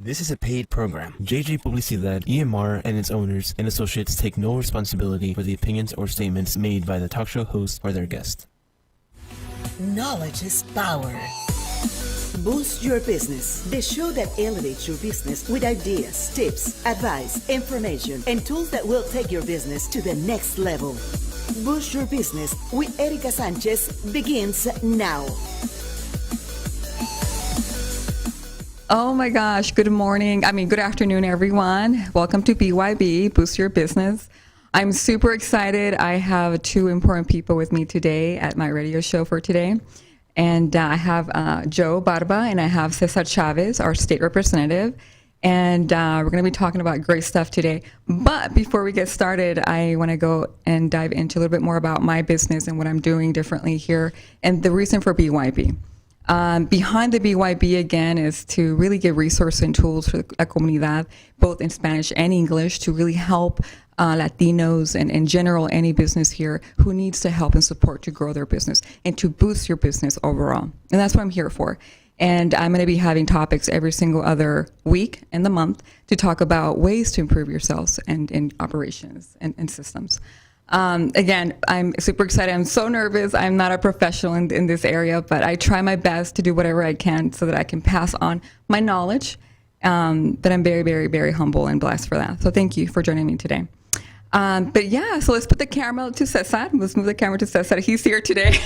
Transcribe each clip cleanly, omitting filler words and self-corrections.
This is a paid program. JJ Publicidad, EMR, and its owners and associates take no responsibility for the opinions or statements made by the talk show host or their guest. Knowledge is power. Boost Your Business, the show that elevates your business with ideas, tips, advice, information, and tools that will take your business to the next level. Boost Your Business with Erika Sánchez begins now. Oh my gosh, good afternoon, everyone. Welcome to BYB, Boost Your Business. I'm super excited. I have two important people with me today at my radio show for today. And I have Joe Barba and I have Cesar Chavez, our state representative. And we're going to be talking about great stuff today. But before we get started, I want to go and dive into a little bit more about my business and what I'm doing differently here and the reason for BYB. Behind the BYB, again, is to really give resources and tools for La Comunidad, both in Spanish and English, to really help Latinos and in general any business here who needs to help and support to grow their business and to boost your business overall. And that's what I'm here for. And I'm going to be having topics every single other week in the month to talk about ways to improve yourselves and in operations and systems. Again, I'm super excited. I'm so nervous. I'm not a professional in this area, but I try my best to do whatever I can so that I can pass on my knowledge. But I'm very, very, very humble and blessed for that. So thank you for joining me today. But yeah, so let's put the camera to Cesar. Let's move the camera to Cesar. He's here today.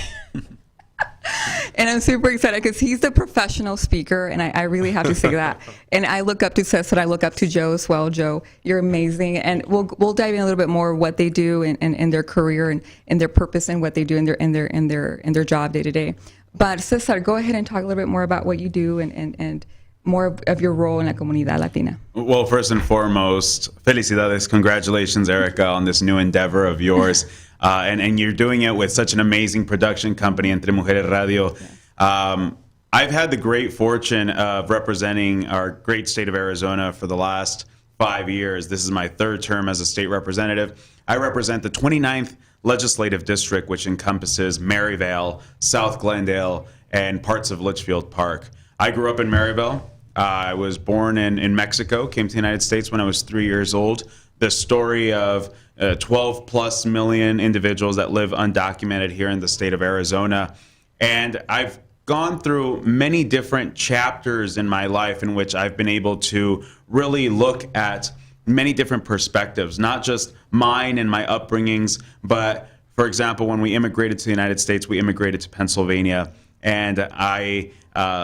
And I'm super excited because he's the professional speaker, and I really have to say that. And I look up to Cesar, I look up to Joe as well. Joe, you're amazing, and we'll dive in a little bit more what they do in their career and their purpose and what they do in their job day to day. But Cesar, go ahead and talk a little bit more about what you do and more of your role in La Comunidad Latina. Well, first and foremost, felicidades, congratulations, Erica, on this new endeavor of yours. And you're doing it with such an amazing production company, Entre Mujeres Radio. I've had the great fortune of representing our great state of Arizona for the last 5 years. This is my third term as a state representative. I represent the 29th legislative district, which encompasses Maryvale, South Glendale, and parts of Litchfield Park. I grew up in Maryvale. I was born in Mexico, came to the United States when I was 3 years old. The story of 12 plus million individuals that live undocumented here in the state of Arizona. And I've gone through many different chapters in my life in which I've been able to really look at many different perspectives, not just mine and my upbringings, but for example, when we immigrated to the United States, we immigrated to Pennsylvania. And I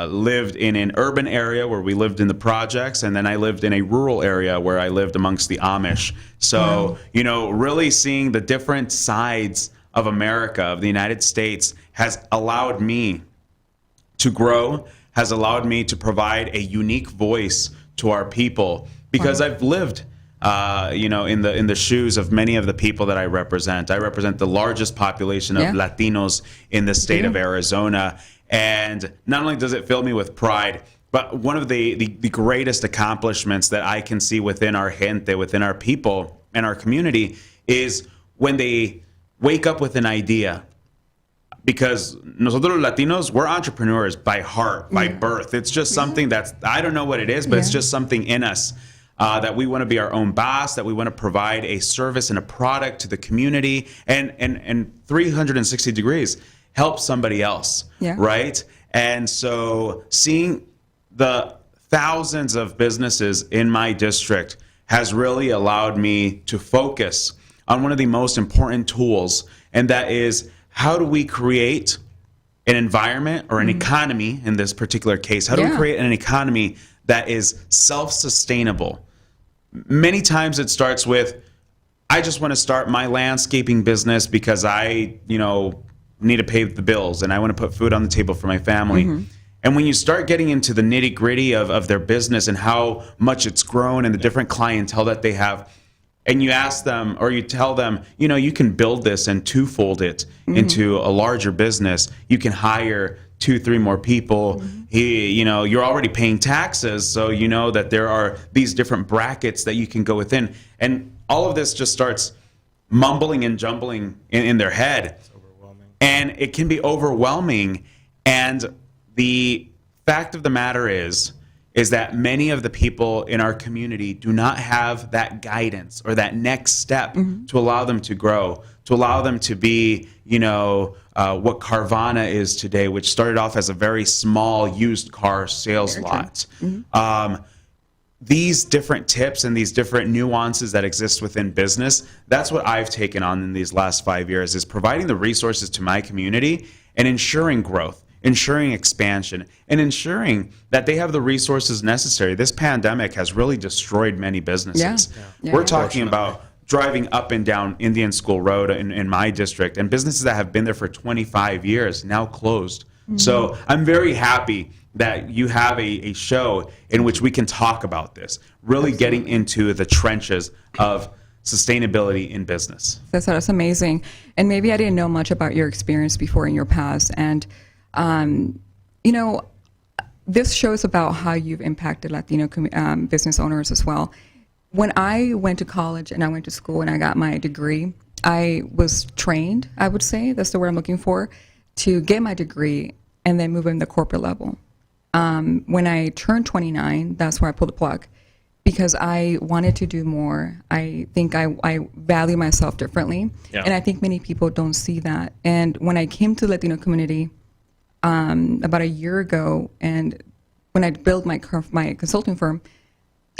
lived in an urban area where we lived in the projects, and then I lived in a rural area where I lived amongst the Amish. So, you know, really seeing the different sides of America, of the United States, has allowed me to grow, has allowed me to provide a unique voice to our people, because I've lived in the shoes of many of the people that I represent. I represent the largest population of Latinos in the state of Arizona. And not only does it fill me with pride, but one of the greatest accomplishments that I can see within our gente, within our people and our community, is when they wake up with an idea. Because nosotros Latinos, we're entrepreneurs by heart, by birth. It's just something that's, I don't know what it is, but it's just something in us that we want to be our own boss, that we want to provide a service and a product to the community, and 360 degrees help somebody else, right? And so seeing the thousands of businesses in my district has really allowed me to focus on one of the most important tools, and that is, how do we create an environment or an economy, in this particular case, how do we create an economy that is self-sustainable? Many times it starts with, I just want to start my landscaping business because I, need to pay the bills and I want to put food on the table for my family. And when you start getting into the nitty-gritty of their business and how much it's grown and the different clientele that they have, and you ask them or you tell them, you can build this and twofold it into a larger business. You can hire 2-3 more people. You're already paying taxes, so you know that there are these different brackets that you can go within. And all of this just starts mumbling and jumbling in their head. It's overwhelming. And it can be overwhelming. And the fact of the matter is that many of the people in our community do not have that guidance or that next step to allow them to grow, to allow them to be, what Carvana is today, which started off as a very small used car sales lot. These different tips and these different nuances that exist within business, that's what I've taken on in these last 5 years, is providing the resources to my community and ensuring growth, ensuring expansion, and ensuring that they have the resources necessary. This pandemic has really destroyed many businesses. We're talking about driving up and down Indian School Road in my district, and businesses that have been there for 25 years now closed. So I'm very happy that you have a show in which we can talk about this, really getting into the trenches of sustainability in business. That's amazing. And maybe I didn't know much about your experience before in your past, and this shows about how you've impacted Latino business owners as well. When I went to college and I went to school and I got my degree, I was trained, I would say, that's the word I'm looking for, to get my degree and then move in the corporate level. When I turned 29, that's where I pulled the plug, because I wanted to do more. I think I value myself differently, and I think many people don't see that. And when I came to the Latino community, about a year ago, and when I built my consulting firm,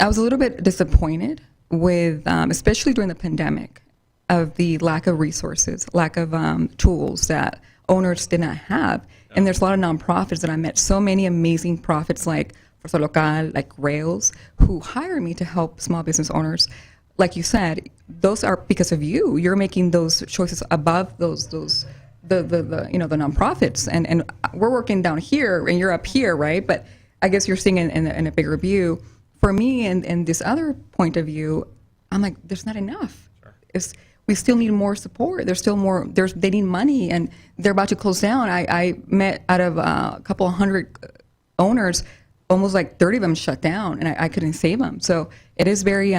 I was a little bit disappointed with, especially during the pandemic, of the lack of resources, lack of tools that owners did not have. And there's a lot of nonprofits that I met, so many amazing profits like Fuerza Local, like Rails, who hire me to help small business owners. Like you said, those are because of you. You're making those choices above the nonprofits, and we're working down here and you're up here, right? But I guess you're seeing in a bigger view. For me, and this other point of view, I'm like, there's not enough. We still need more support. There's still more. They need money, and they're about to close down. I met out of a couple of hundred owners, almost like 30 of them shut down, and I couldn't save them. So it is very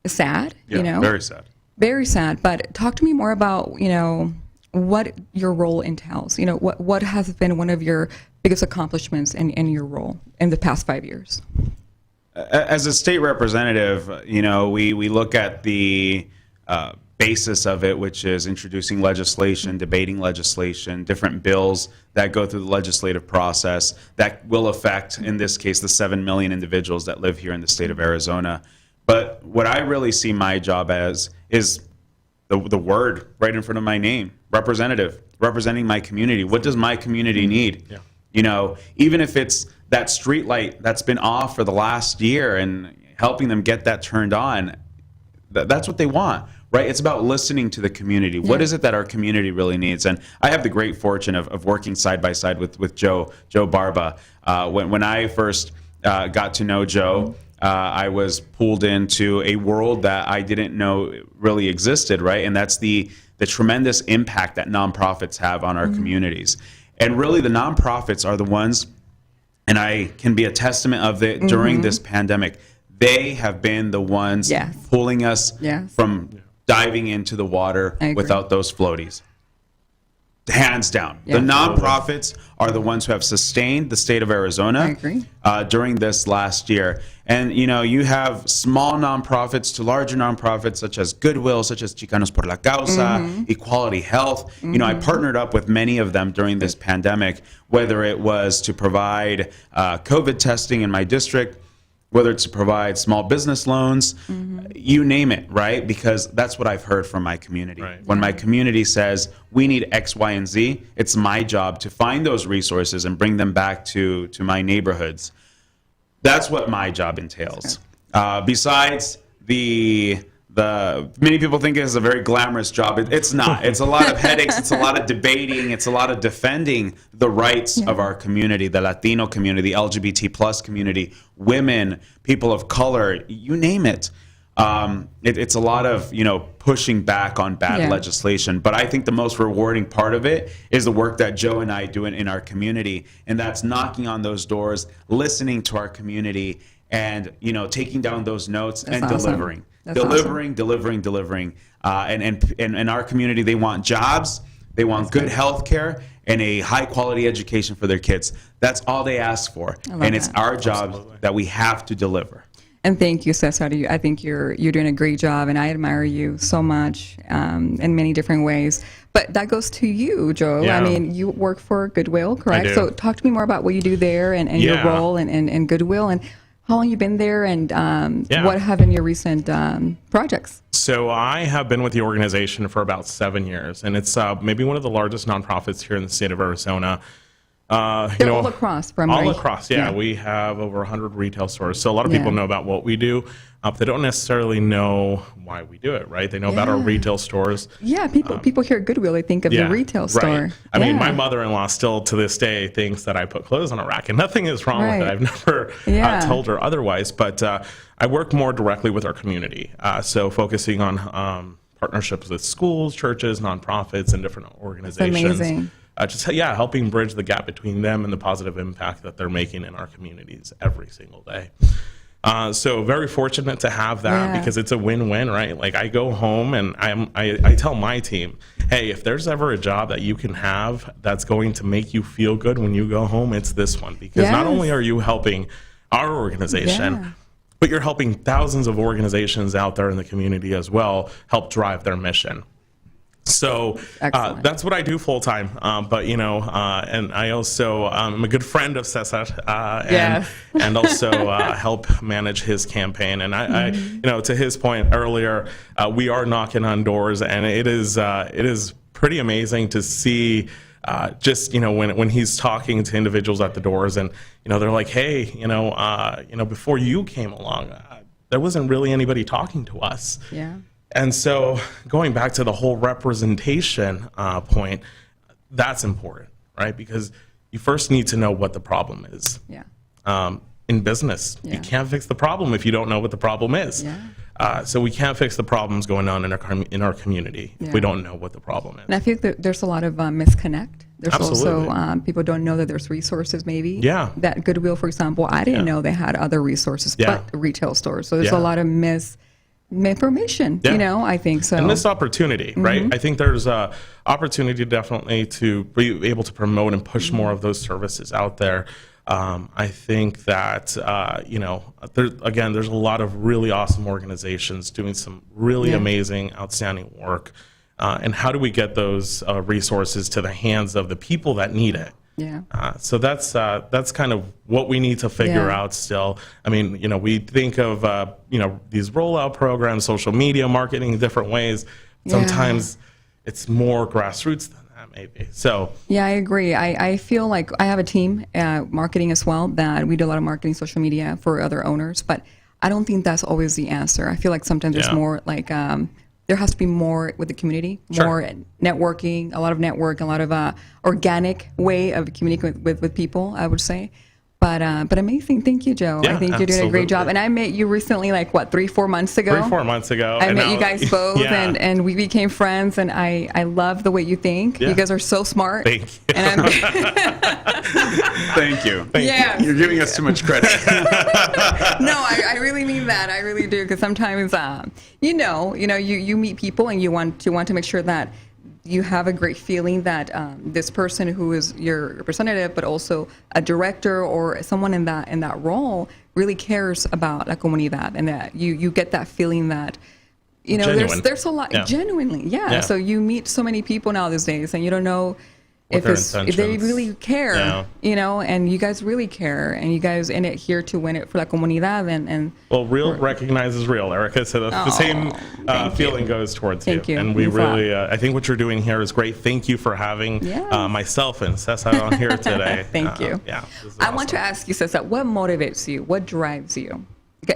sad. Very sad. Very sad. But talk to me more about what your role entails. What has been one of your biggest accomplishments in your role in the past 5 years? As a state representative, we look at the basis of it, which is introducing legislation, debating legislation, different bills that go through the legislative process that will affect, in this case, the 7 million individuals that live here in the state of Arizona. But what I really see my job as is the word right in front of my name, representative, representing my community. What does my community need? Even if it's that street light that's been off for the last year and helping them get that turned on, that's what they want, right? It's about listening to the community. What is it that our community really needs? And I have the great fortune of working side by side with Joe Barba. When I first got to know Joe, I was pulled into a world that I didn't know really existed, right? And that's the tremendous impact that nonprofits have on our communities. And really the nonprofits are the ones, and I can be a testament of it during this pandemic, they have been the ones pulling us from diving into the water I agree. without those floaties. Hands down. Yeah. The nonprofits are the ones who have sustained the state of Arizona I agree. During this last year. And, you have small nonprofits to larger nonprofits such as Goodwill, such as Chicanos por la Causa, Equality Health. I partnered up with many of them during this pandemic, whether it was to provide COVID testing in my district, whether it's to provide small business loans, you name it, right? Because that's what I've heard from my community. Right. When my community says, we need X, Y, and Z, it's my job to find those resources and bring them back to my neighborhoods. That's what my job entails. Besides the many people think it's a very glamorous job. It's not. It's a lot of headaches. It's a lot of debating. It's a lot of defending the rights of our community, the Latino community, the LGBT plus community, women, people of color, you name it. It's a lot of, pushing back on bad legislation. But I think the most rewarding part of it is the work that Joe and I do in our community. And that's knocking on those doors, listening to our community, and, taking down those notes and awesome. delivering. That's Delivering. And our community, they want jobs, they want good health care, and a high quality education for their kids. That's all they ask for. And it's our job that we have to deliver. And thank you, Cesar. I think you're doing a great job, and I admire you so much in many different ways. But that goes to you, Joe. Yeah. I mean, you work for Goodwill, correct? I do. So talk to me more about what you do there and your role in Goodwill, and how long you've been there, and what have been your recent projects? So I have been with the organization for about 7 years, and it's maybe one of the largest nonprofits here in the state of Arizona. They're all across, from all right? across. Yeah, we have over 100 retail stores. So a lot of people know about what we do, but they don't necessarily know why we do it. Right? They know about our retail stores. Yeah, people hear Goodwill, they think of the retail store. Right. I mean, my mother-in-law still to this day thinks that I put clothes on a rack, and nothing is wrong with it. I've never told her otherwise. But I work more directly with our community, so focusing on partnerships with schools, churches, nonprofits, and different organizations. That's amazing. Helping bridge the gap between them and the positive impact that they're making in our communities every single day. So very fortunate to have that because it's a win-win, right? Like I go home and I tell my team, hey, if there's ever a job that you can have that's going to make you feel good when you go home, it's this one. Because not only are you helping our organization, but you're helping thousands of organizations out there in the community as well help drive their mission. So that's what I do full time. But and I also am a good friend of Cesar, and also help manage his campaign. And I to his point earlier, we are knocking on doors, and it is pretty amazing to see. Just when he's talking to individuals at the doors, and they're like, hey, before you came along, there wasn't really anybody talking to us. Yeah. And so going back to the whole representation point, that's important, right? Because you first need to know what the problem is. Yeah. In business, you can't fix the problem if you don't know what the problem is. Yeah. So we can't fix the problems going on in our community if we don't know what the problem is. And I feel that there's a lot of misconnect. There's Absolutely. also people don't know that there's resources maybe. Yeah. That Goodwill, for example, I didn't know they had other resources but retail stores. So there's a lot of misinformation, I think so. And this opportunity, right? I think there's a opportunity definitely to be able to promote and push more of those services out there. I think that, there's a lot of really awesome organizations doing some really amazing, outstanding work. And how do we get those resources to the hands of the people that need it? Yeah. So that's kind of what we need to figure out still. I mean, we think of, these rollout programs, social media marketing, different ways. Sometimes it's more grassroots than that, maybe. So. Yeah, I agree. I feel like I have a team, marketing as well, that we do a lot of marketing, social media for other owners, but I don't think that's always the answer. I feel like sometimes there's more like, there has to be more with the community, more networking, a lot of organic way of communicating with people, I would say. But amazing. Thank you, Joe. Yeah, I think you're doing a great job. absolutely. And I met you recently, like what, 3-4 months ago? 3-4 months ago. I met you guys both, Yeah. and we became friends. And I love the way you think. Yeah. You guys are so smart. Thank you. And I'm, Thank you. yeah. You're giving us too much credit. No, I really mean that. I really do, because sometimes, you meet people and you want to make sure that you have a great feeling that this person who is your representative, but also a director or someone in that role, really cares about la comunidad, and that you get that feeling that Genuine. there's a lot genuinely, yeah. So you meet so many people now these days, and you don't know if their they intentions. really care, and you guys really care, and you guys in it here to win it for la comunidad, and Well, real recognizes real, Erica. So the same feeling goes towards Thank you. And we Thanks a really, I think what you're doing here is great. Thank you for having Yes. myself and Cesar on here today. Thank you. Yeah, this is I want to ask you, Cesar, what motivates you? What drives you?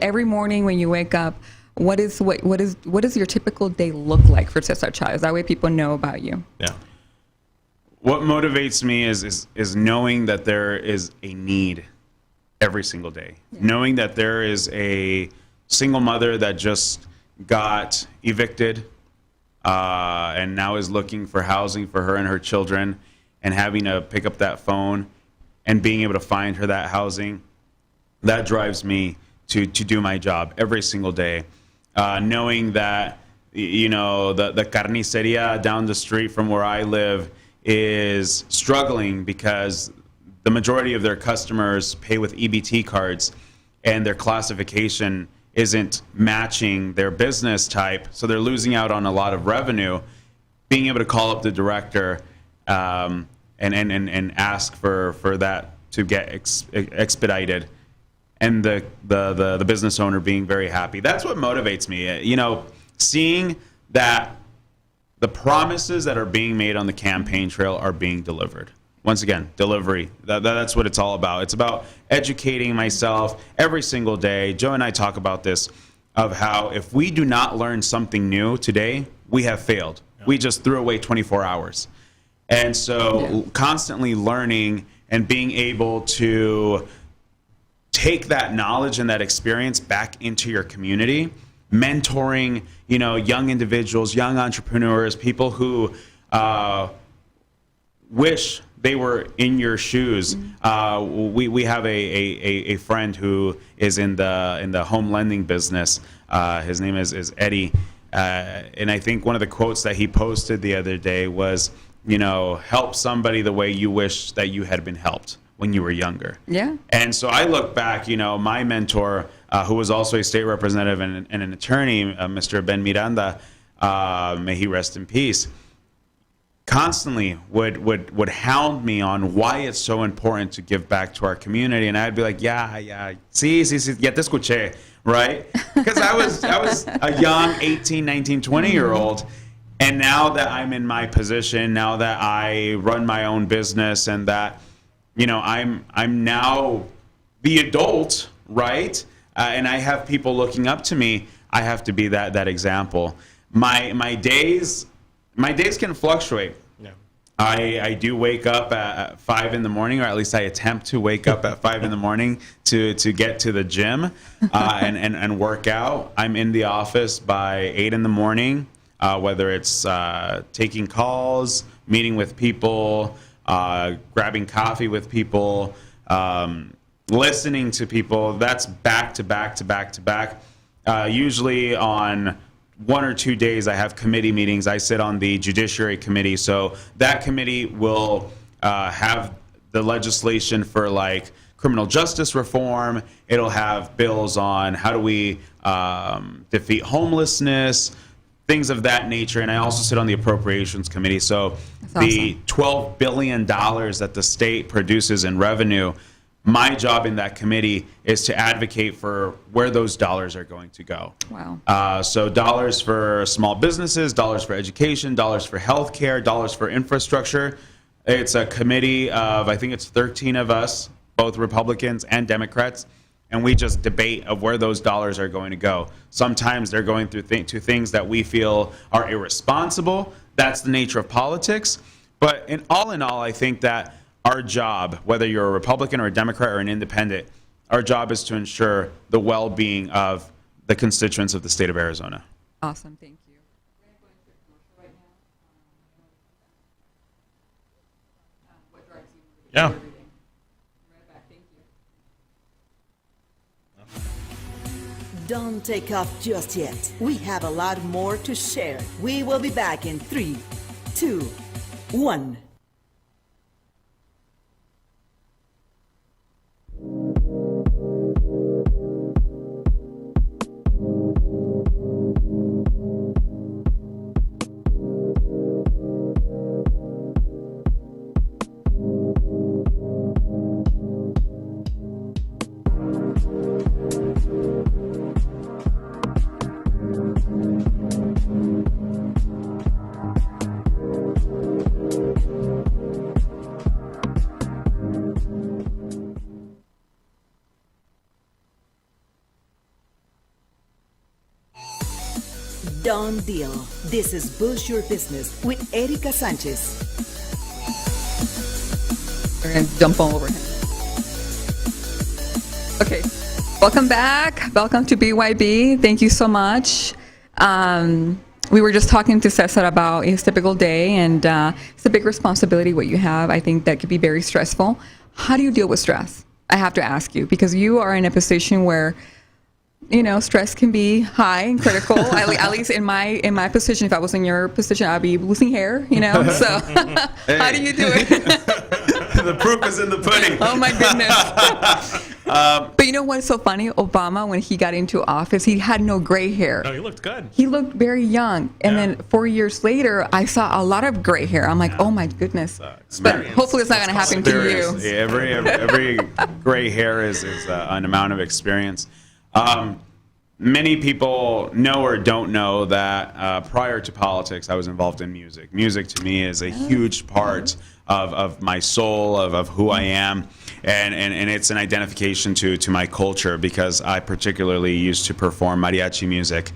Every morning when you wake up, what does your typical day look like for Cesar Chavez? That way people know about you. Yeah. What motivates me is knowing that there is a need every single day. Knowing that there is a single mother that just got evicted and now is looking for housing for her and her children, and having to pick up that phone and being able to find her that housing. That drives me to do my job every single day. Knowing that, the carniceria down the street from where I live is struggling because the majority of their customers pay with EBT cards, and their classification isn't matching their business type, so they're losing out on a lot of revenue. Being able to call up the director and ask for that to get expedited, and the business owner being very happy. That's what motivates me. Seeing that the promises that are being made on the campaign trail are being delivered. Once again, delivery. That's what it's all about. It's about educating myself every single day. Joe and I talk about this, of how if we do not learn something new today, we have failed. Yeah. We just threw away 24 hours. And so constantly learning and being able to take that knowledge and that experience back into your community, mentoring, young individuals, young entrepreneurs, people who wish they were in your shoes. We have a friend who is in the home lending business. His name is Eddie, and I think one of the quotes that he posted the other day was, help somebody the way you wish that you had been helped when you were younger. Yeah. And so I look back, my mentor, who was also a state representative and an attorney, Mr. Ben Miranda, may he rest in peace, constantly would hound me on why it's so important to give back to our community. And I'd be like, sí, ya te escuché, right? Because I was a young 18, 19, 20-year-old. And now that I'm in my position, now that I run my own business, and that, I'm now the adult, right? And I have people looking up to me. I have to be that example. My days can fluctuate. Yeah. I do wake up at 5 in the morning, or at least I attempt to wake up at 5 in the morning to get to the gym and work out. I'm in the office by 8 in the morning, whether it's taking calls, meeting with people, grabbing coffee with people, listening to people. That's back to back to back to back. Usually on 1 or 2 days, I have committee meetings. I sit on the Judiciary Committee. So that committee will have the legislation for like criminal justice reform. It'll have bills on how do we defeat homelessness, things of that nature. And I also sit on the Appropriations Committee. So the $12 billion that the state produces in revenue, my job in that committee is to advocate for where those dollars are going to go. Wow. So dollars for small businesses, dollars for education, dollars for healthcare, dollars for infrastructure. It's a committee of, I think it's 13 of us, both Republicans and Democrats, and we just debate of where those dollars are going to go. Sometimes they're going through to things that we feel are irresponsible. That's the nature of politics. But in all, I think that our job, whether you're a Republican or a Democrat or an independent, our job is to ensure the well-being of the constituents of the state of Arizona. Awesome. Thank you. Yeah. Don't take off just yet. We have a lot more to share. We will be back in 3, 2, 1. Done deal. This is Boost Your Business with Erika Sanchez. We're going to jump all over him. Okay. Welcome back. Welcome to BYB. Thank you so much. We were just talking to Cesar about his typical day, and it's a big responsibility what you have. I think that could be very stressful. How do you deal with stress? I have to ask you, because you are in a position where stress can be high and critical. At least in my position, if I was in your position, I'd be losing hair. So Hey. How do you do it? The proof is in the pudding. Oh my goodness. But you know what's so funny? Obama, when he got into office, he had no gray hair. No, you looked good. He looked very young. And then 4 years later, I saw a lot of gray hair. I'm like, oh my goodness. But Experience. hopefully it's not going to happen to you. Experience. Yeah, every gray hair is an amount of experience. Many people know or don't know that prior to politics, I was involved in music. Music to me is a huge part of my soul, of who I am, and it's an identification to my culture, because I particularly used to perform mariachi music.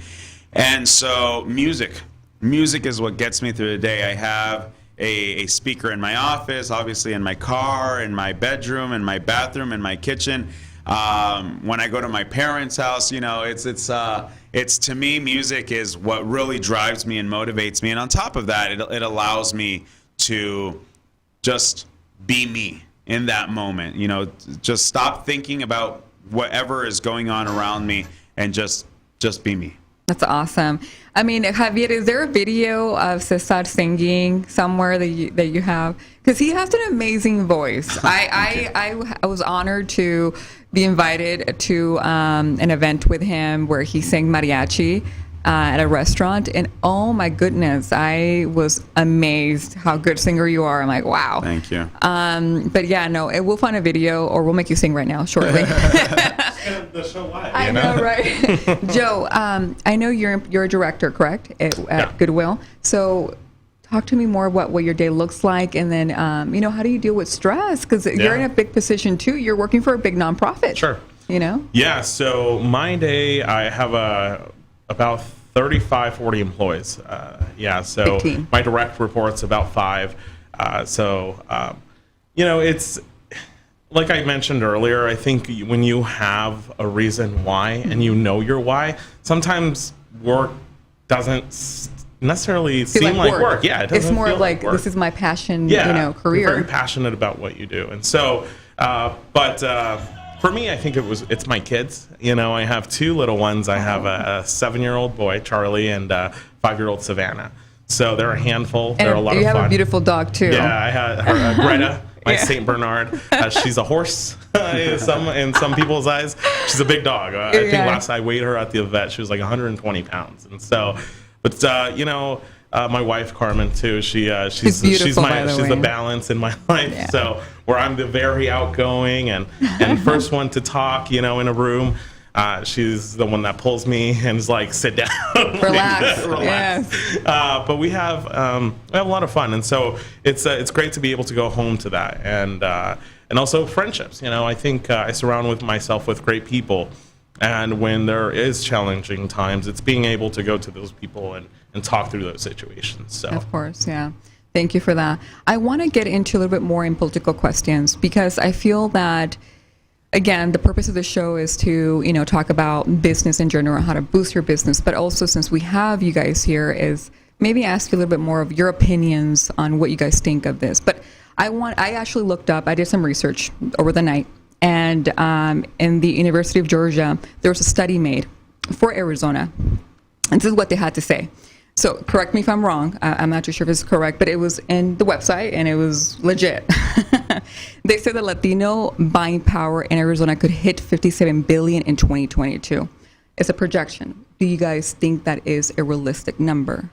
And so music is what gets me through the day. I have a speaker in my office, obviously in my car, in my bedroom, in my bathroom, in my kitchen. When I go to my parents' house, it's to me, music is what really drives me and motivates me. And on top of that, it allows me to just be me in that moment. Just stop thinking about whatever is going on around me and just be me. That's awesome. I mean, Javier, is there a video of Cesar singing somewhere that you have? Because he has an amazing voice. I was honored to be invited to an event with him where he sang mariachi at a restaurant, and oh my goodness, I was amazed how good singer you are. I'm like, wow. Thank you. But yeah, no, we'll find a video, or we'll make you sing right now shortly. The show live. I know, right? Joe, I know you're a director, correct, at Goodwill. So talk to me more about what your day looks like, and then, how do you deal with stress? Because you're in a big position, too. You're working for a big nonprofit. Sure. Yeah, so my day, I have about 35, 40 employees. So Big team. my direct report's about 5. It's like I mentioned earlier, I think when you have a reason why and you know your why, sometimes work doesn't necessarily seem like work. Yeah, it doesn't it's more feel like work. This is my passion, career. You're very passionate about what you do. And so, for me, I think it's my kids. I have 2 little ones. I have a 7-year-old boy, Charlie, and a 5-year-old Savannah. So they're a handful. They're a lot of fun. You have a beautiful dog, too. Yeah, I had her, Greta, my Saint Bernard. She's a horse in some people's eyes. She's a big dog. I think last I weighed her at the vet, she was like 120 pounds. And so, my wife Carmen too. She's the balance in my life. Yeah. So where I'm the very outgoing and first one to talk, in a room. She's the one that pulls me and is like, sit down, relax. Relax. Yes. But we have a lot of fun, and so it's great to be able to go home to that, and also friendships. I think I surround myself with great people, and when there is challenging times, it's being able to go to those people and talk through those situations. So Of course, yeah. Thank you for that. I want to get into a little bit more in political questions because I feel that, again, the purpose of the show is to, talk about business in general, how to boost your business. But also, since we have you guys here, is maybe ask you a little bit more of your opinions on what you guys think of this. But I actually looked up, I did some research over the night, and in the University of Georgia, there was a study made for Arizona. And this is what they had to say. So correct me if I'm wrong. I'm not too sure if it's correct, but it was in the website and it was legit. They said that Latino buying power in Arizona could hit $57 billion in 2022. It's a projection. Do you guys think that is a realistic number?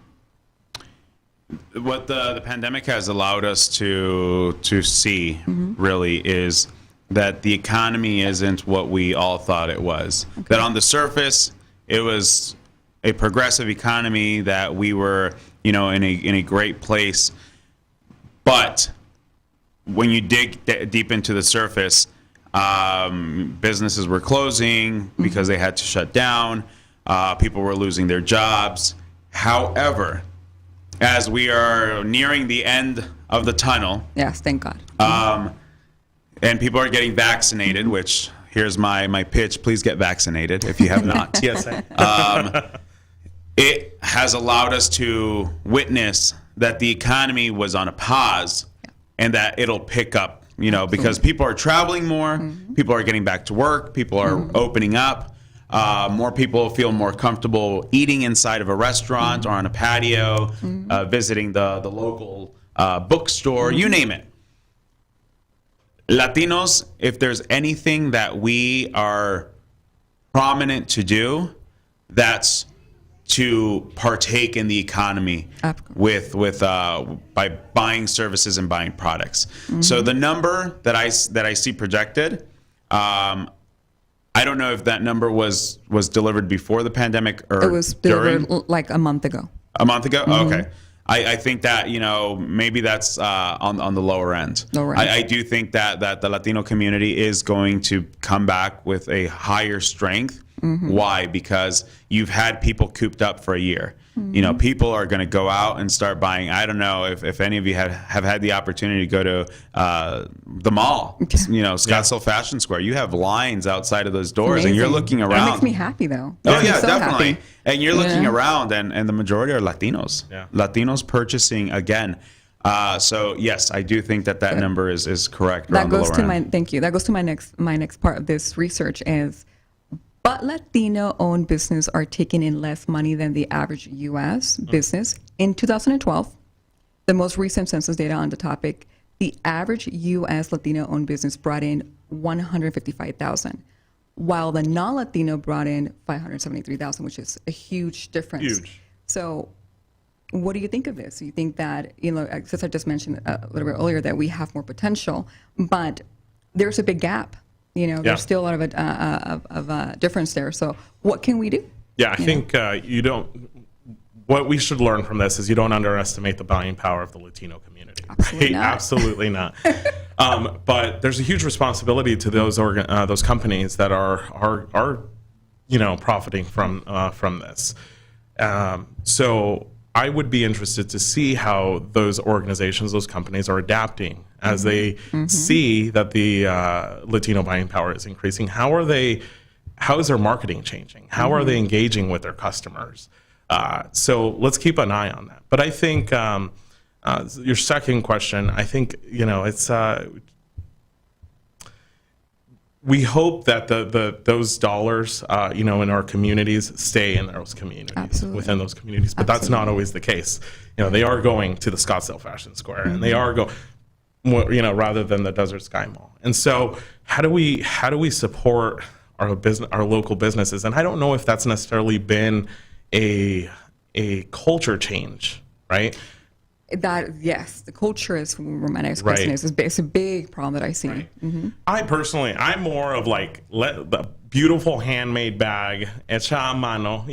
What the pandemic has allowed us to see really is that the economy isn't what we all thought it was. Okay. That on the surface, it was a progressive economy, that we were, in a great place. But when you dig deep into the surface, businesses were closing because they had to shut down. People were losing their jobs. However, as we are nearing the end of the tunnel, yes, thank God, and people are getting vaccinated, which here's my pitch: please get vaccinated if you have not. Yes. It has allowed us to witness that the economy was on a pause, and that it'll pick up, because people are traveling more, people are getting back to work, people are opening up, more people feel more comfortable eating inside of a restaurant or on a patio, visiting the local bookstore, you name it. Latinos, if there's anything that we are prominent to do, that's to partake in the economy with by buying services and buying products. So the number that I see projected, I don't know if that number was delivered before the pandemic or it was delivered like a month ago. A month ago? Okay. I think that, maybe that's on the lower end. I do think that the Latino community is going to come back with a higher strength. Why? Because you've had people cooped up for a year. People are going to go out and start buying. I don't know if any of you have had the opportunity to go to the mall, Scottsdale Fashion Square. You have lines outside of those doors. Amazing. And you're looking around. That makes me happy, though. Oh, yeah, so definitely. Happy. And you're looking around, and the majority are Latinos. Yeah. Latinos purchasing again. So yes, I do think that number is correct. That goes to thank you. That goes to my next part of this research is, but Latino-owned business are taking in less money than the average U.S. business. In 2012, the most recent census data on the topic, the average U.S. Latino-owned business brought in $155,000, while the non-Latino brought in $573,000, which is a huge difference. Huge. So what do you think of this? You think that, since I just mentioned a little bit earlier that we have more potential, but there's a big gap. There's still a lot of a difference there. So what can we do? Yeah, I think what we should learn from this is you don't underestimate the buying power of the Latino community. Absolutely not. Absolutely not. But there's a huge responsibility to those companies that are profiting from this. So I would be interested to see how those organizations, those companies are adapting as they see that the Latino buying power is increasing. How is their marketing changing? How are they engaging with their customers? So let's keep an eye on that. But I think your second question, I think, it's we hope that those dollars, in our communities stay in those communities, Absolutely. Within those communities. But Absolutely. That's not always the case. They are going to the Scottsdale Fashion Square, and they are rather than the Desert Sky Mall. And so, how do we support our local businesses? And I don't know if that's necessarily been a culture change, right? That yes, the culture is where my next question is. It's a big problem that I see. Right. I'm more of the beautiful handmade bag, hecha a mano,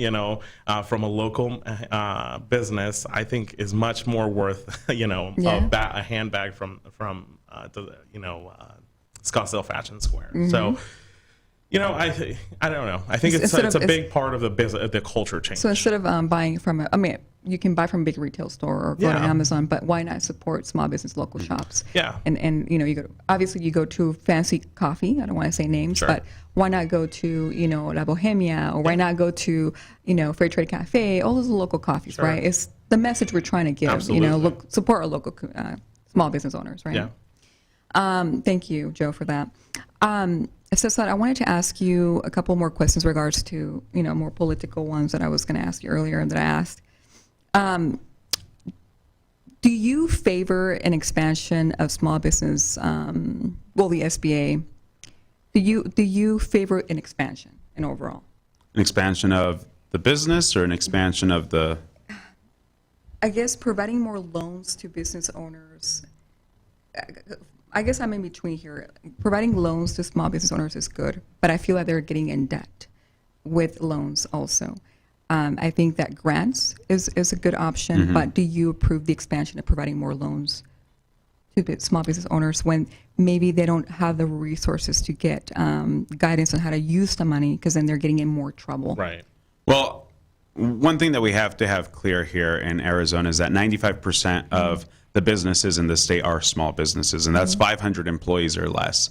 from a local business. I think is much more worth, a handbag from Scottsdale Fashion Square. So. I don't know. I think it's a big part of the culture change. So instead of buying from you can buy from a big retail store or go to Amazon, but why not support small business local shops? Yeah. And you go to fancy coffee. I don't want to say names, but why not go to, La Bohemia, or why not go to, Fair Trade Cafe, all those local coffees, right? It's the message we're trying to give, Absolutely. support our local small business owners, right? Yeah. Thank you, Joe, for that. Cesar, I wanted to ask you a couple more questions regards to, more political ones that I was going to ask you earlier and that I asked. Do you favor an expansion of small business, the SBA? Do you favor an expansion in overall? An expansion of the business or an expansion of the... I guess providing more loans to business owners. I guess I'm in between here. Providing loans to small business owners is good, but I feel like they're getting in debt with loans also. I think that grants is a good option, but do you approve the expansion of providing more loans to small business owners when maybe they don't have the resources to get guidance on how to use the money, because then they're getting in more trouble? Right. Well, one thing that we have to have clear here in Arizona is that 95% of the businesses in the state are small businesses, and that's 500 employees or less.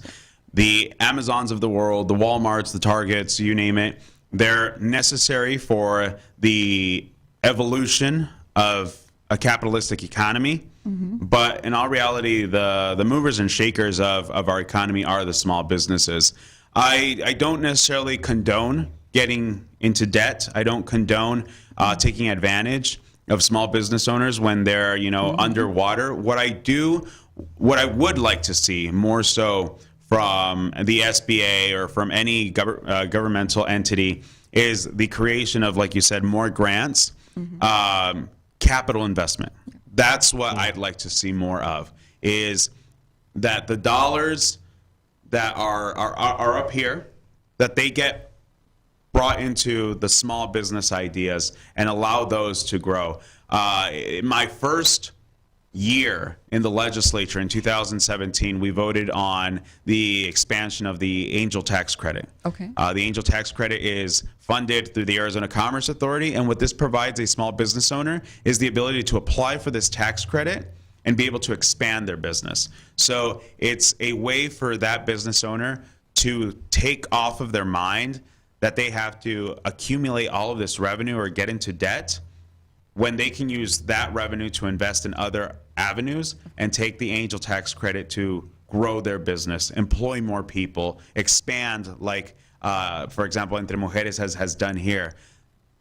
The Amazons of the world, the Walmarts, the Targets, you name it, they're necessary for the evolution of a capitalistic economy. But in all reality, the movers and shakers of our economy are the small businesses. I don't necessarily condone getting into debt. I don't condone taking advantage of small business owners when they're, underwater. What I would like to see more so from the SBA or from any governmental entity is the creation of, like you said, more grants, capital investment. That's what I'd like to see more of, is that the dollars that are up here, that they get brought into the small business ideas and allow those to grow. My first year in the legislature in 2017, we voted on the expansion of the Angel Tax Credit. Okay. The Angel Tax Credit is funded through the Arizona Commerce Authority, and what this provides a small business owner is the ability to apply for this tax credit and be able to expand their business. So it's a way for that business owner to take off of their mind that they have to accumulate all of this revenue or get into debt, when they can use that revenue to invest in other avenues and take the Angel Tax Credit to grow their business, employ more people, expand, like, for example, Entre Mujeres has done here.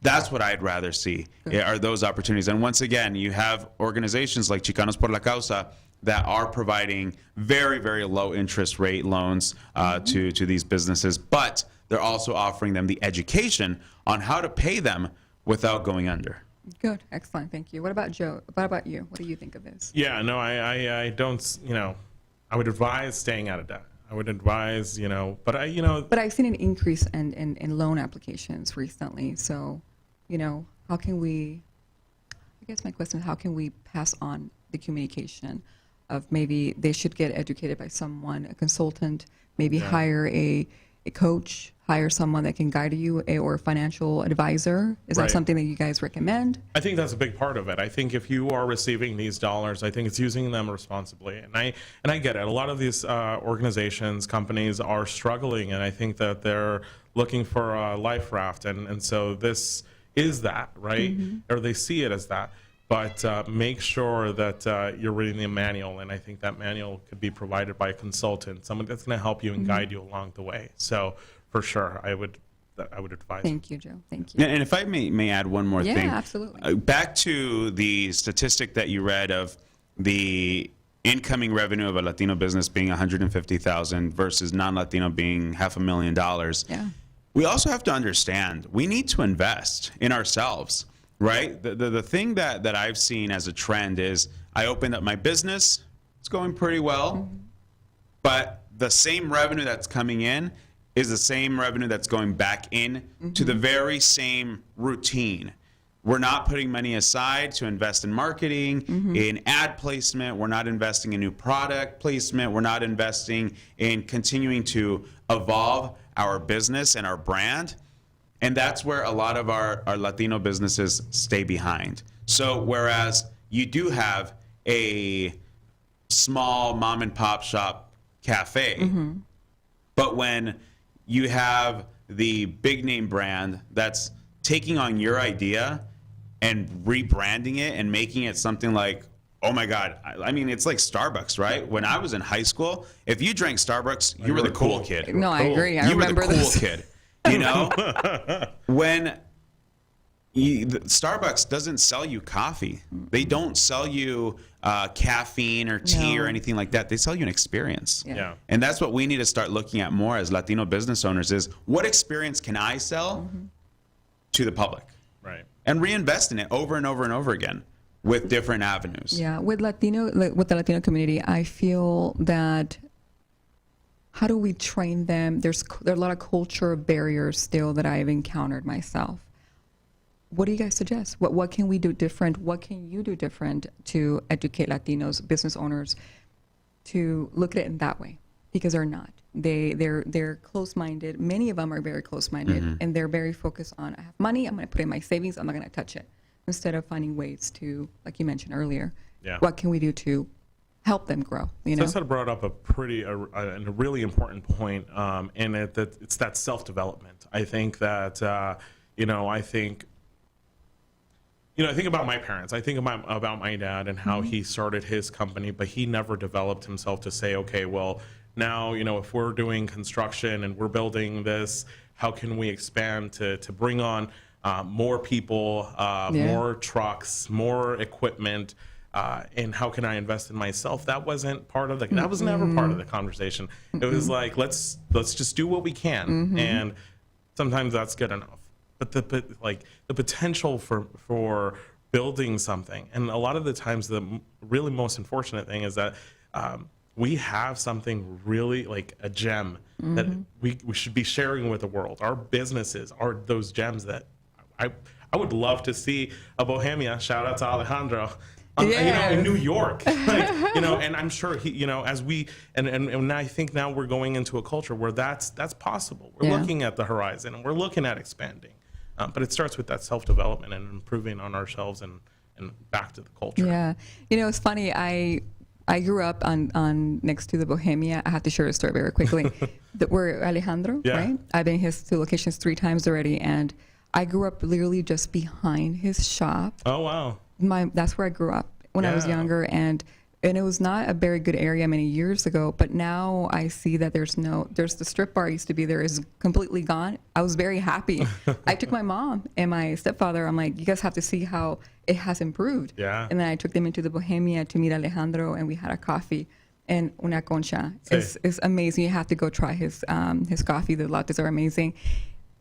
That's what I'd rather see, are those opportunities. And once again, you have organizations like Chicanos por la Causa that are providing very, very low interest rate loans to these businesses, but they're also offering them the education on how to pay them without going under. Good. Excellent. Thank you. What about Joe? What about you? What do you think of this? Yeah, no, I don't, I would advise staying out of debt. I would advise, but But I've seen an increase in loan applications recently. So, how can we, I guess my question is, how can we pass on the communication of maybe they should get educated by someone, a consultant, maybe hire a coach, hire someone that can guide you, or a financial advisor? Is that something that you guys recommend? I think that's a big part of it. I think if you are receiving these dollars, I think it's using them responsibly. And I get it. A lot of these organizations, companies are struggling, and I think that they're looking for a life raft. And so this is that, right? Or they see it as that. But make sure that you're reading the manual, and I think that manual could be provided by a consultant, someone that's going to help you and guide you along the way. So for sure, I would advise. Thank you, Joe. Thank you. And if I may add one more thing. Yeah, absolutely. Back to the statistic that you read of the incoming revenue of a Latino business being $150,000 versus non-Latino being $500,000. Yeah. We also have to understand we need to invest in ourselves. Right? The thing that I've seen as a trend is I opened up my business, it's going pretty well, but the same revenue that's coming in is the same revenue that's going back in to the very same routine. We're not putting money aside to invest in marketing, in ad placement. We're not investing in new product placement. We're not investing in continuing to evolve our business and our brand. And that's where a lot of our Latino businesses stay behind. So whereas you do have a small mom and pop shop cafe, but when you have the big name brand that's taking on your idea and rebranding it and making it something like, oh my God, I mean, it's like Starbucks, right? When I was in high school, if you drank Starbucks, you were the cool kid. No, I agree. I You were the remember cool this. kid. You know, when Starbucks doesn't sell you coffee, they don't sell you caffeine or tea No. or anything like that. They sell you an experience. Yeah. And that's what we need to start looking at more as Latino business owners is what experience can I sell to the public? Right. And reinvest in it over and over and over again with different avenues. Yeah, with the Latino community, I feel that how do we train them? There are a lot of culture barriers still that I've encountered myself. What do you guys suggest? What can we do different? What can you do different to educate Latinos, business owners, to look at it in that way? Because they're not. They're close-minded. Many of them are very close-minded, and they're very focused on, I have money, I'm going to put it in my savings, I'm not going to touch it. Instead of finding ways to, like you mentioned earlier, what can we do to help them grow? You know, Cesar brought up a really important point, and it's that self-development. I think that I think about my parents. I think about my dad and how he started his company, but he never developed himself to say, okay, well, now, if we're doing construction and we're building this, how can we expand to bring on more people, more trucks, more equipment, and how can I invest in myself? That wasn't part of that was never part of the conversation. It was like, let's just do what we can. And sometimes that's good enough. But the potential for building something, and a lot of the times the really most unfortunate thing is that we have something really like a gem that we should be sharing with the world. Our businesses are those gems that I would love to see a Bohemia. Shout out to Alejandro. In New York, and I'm sure as we and I think now we're going into a culture where that's possible. We're looking at the horizon and we're looking at expanding. But it starts with that self-development and improving on ourselves and back to the culture. Yeah. It's funny. I grew up on next to the Bohemia. I have to share a story very quickly. We're Alejandro, right? I've been in his 2 locations 3 times already. And I grew up literally just behind his shop. Oh, wow. That's where I grew up when I was younger. And it was not a very good area many years ago, but now I see that there's the strip bar used to be there is completely gone. I was very happy. I took my mom and my stepfather. I'm like, you guys have to see how it has improved. Yeah. And then I took them into the Bohemia to meet Alejandro, and we had a coffee and una concha. It's amazing. You have to go try his coffee. The lattes are amazing.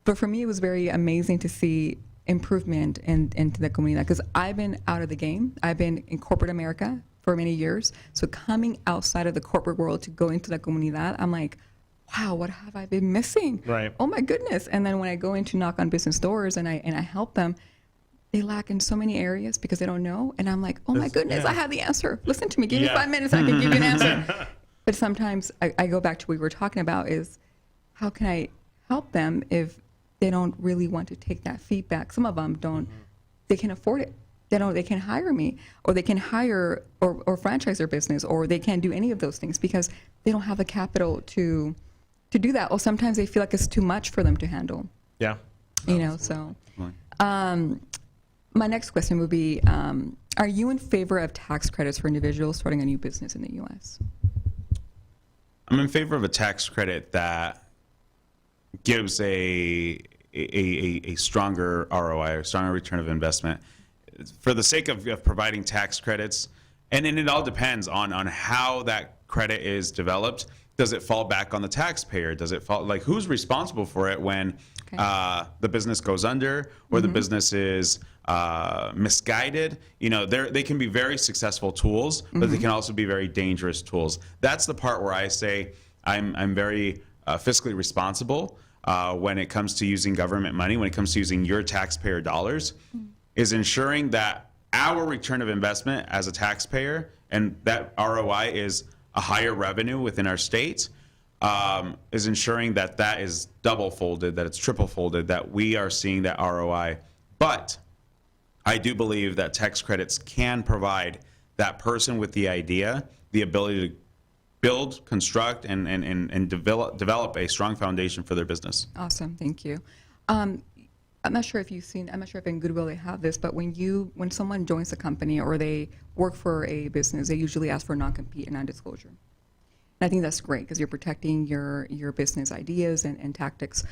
But for me, it was very amazing to see improvement into the comunidad, because I've been out of the game. I've been in corporate America for many years. So coming outside of the corporate world to go into the comunidad, I'm like, wow, what have I been missing? Right. Oh my goodness. And then when I go in to knock on business doors and I help them, they lack in so many areas because they don't know. And I'm like, oh my goodness, I have the answer. Listen to me. Give me 5 minutes. I can give you an answer. But sometimes I go back to what we were talking about is how can I help them if they don't really want to take that feedback? Some of them don't. They can afford it. They can hire me, or they can hire or franchise their business, or they can't do any of those things because they don't have the capital to do that. Or sometimes they feel like it's too much for them to handle. Yeah. So my next question would be, are you in favor of tax credits for individuals starting a new business in the U.S.? I'm in favor of a tax credit that gives a stronger ROI, or stronger return of investment, for the sake of providing tax credits. And then it all depends on how that credit is developed. Does it fall back on the taxpayer? Does it fall, like, who's responsible for it when the business goes under, or the business is misguided? They can be very successful tools, but they can also be very dangerous tools. That's the part where I say I'm very fiscally responsible when it comes to using government money, when it comes to using your taxpayer dollars, is ensuring that our return of investment as a taxpayer, and that ROI is a higher revenue within our state, is ensuring that is double folded, that it's triple folded, that we are seeing that ROI. But I do believe that tax credits can provide that person with the idea, the ability to build, construct, and develop a strong foundation for their business. Awesome, thank you. I'm not sure if you've seen, I'm not sure if in Goodwill they have this, but when someone joins a company or they work for a business, they usually ask for non-compete and non-disclosure. And I think that's great because you're protecting your business ideas and tactics.